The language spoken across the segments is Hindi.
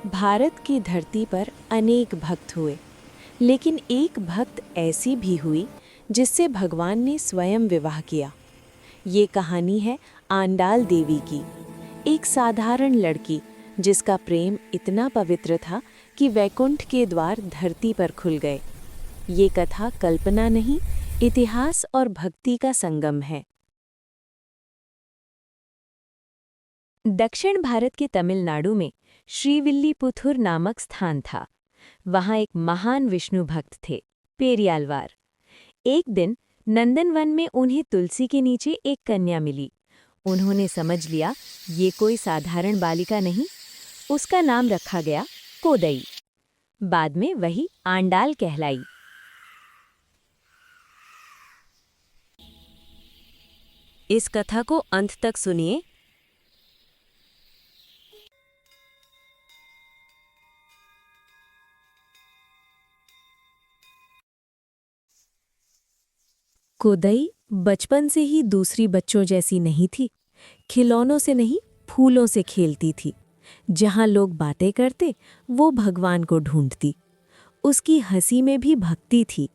भारत की धरती पर अनेक भक्त हुए, लेकिन एक भक्त ऐसी भी हुई जिससे भगवान ने स्वयं विवाह किया। ये कहानी है आंडाल देवी की, एक साधारण लड़की जिसका प्रेम इतना पवित्र था कि वैकुंठ के द्वार धरती पर खुल गए। ये कथा कल्पना नहीं, इतिहास और भक्ति का संगम है। दक्षिण भारत के तमिलनाडु में श्रीविल्लीपुथुर नामक स्थान था। वहाँ एक महान विष्णु भक्त थे, पेरियालवार। एक दिन नंदनवन में उन्हें तुलसी के नीचे एक कन्या मिली। उन्होंने समझ लिया ये कोई साधारण बालिका नहीं। उसका नाम रखा गया कोदई। बाद में वही आंडाल कहलाई। इस कथा को अंत तक सुनिए। कोदई बचपन से ही दूसरी बच्चों जैसी नहीं थी। खिलौनों से नहीं, फूलों से खेलती थी। जहाँ लोग बातें करते, वो भगवान को ढूंढती। उसकी हंसी में भी भक्ति थी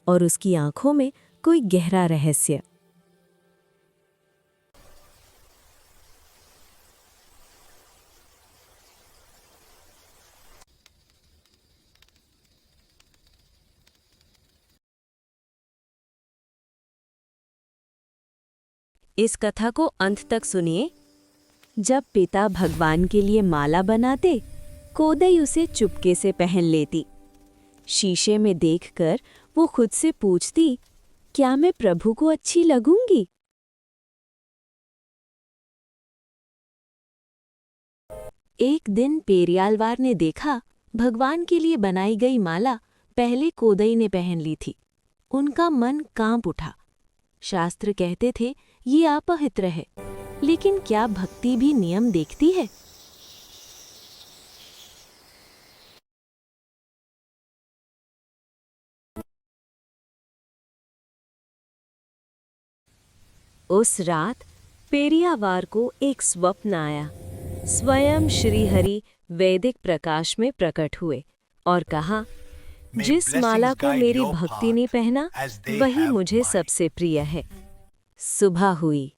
और उसकी आंखों में कोई गहरा रहस्य। इस कथा को अंत तक सुनिए। जब पिता भगवान के लिए माला बनाते, कोदई उसे चुपके से पहन लेती। शीशे में देखकर वो खुद से पूछती, क्या मैं प्रभु को अच्छी लगूंगी? एक दिन पेरियालवार ने देखा, भगवान के लिए बनाई गई माला पहले कोदई ने पहन ली थी। उनका मन कांप उठा। शास्त्र कहते थे ये अपवित्र है, लेकिन क्या भक्ति भी नियम देखती है? उस रात पेरियावार को एक स्वप्न आया। स्वयं श्रीहरि वैदिक प्रकाश में प्रकट हुए और कहा, जिस माला को मेरी भक्ति ने पहना, वही मुझे सबसे प्रिय है। सुबह हुई।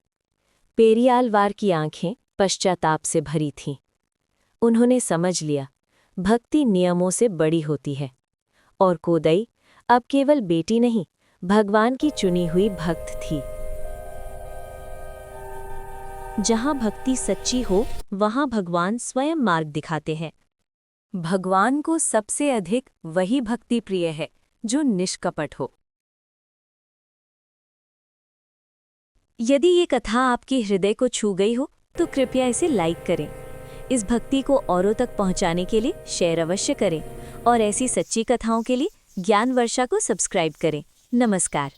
पेरियालवार की आंखें पश्चाताप से भरी थीं। उन्होंने समझ लिया, भक्ति नियमों से बड़ी होती है। और कोदई अब केवल बेटी नहीं, भगवान की चुनी हुई भक्त थी। जहां भक्ति सच्ची हो, वहां भगवान स्वयं मार्ग दिखाते हैं। भगवान को सबसे अधिक वही भक्ति प्रिय है जो निष्कपट हो। यदि ये कथा आपके हृदय को छू गई हो, तो कृपया इसे लाइक करें। इस भक्ति को औरों तक पहुंचाने के लिए शेयर अवश्य करें और ऐसी सच्ची कथाओं के लिए ज्ञान वर्षा को सब्सक्राइब करें। नमस्कार।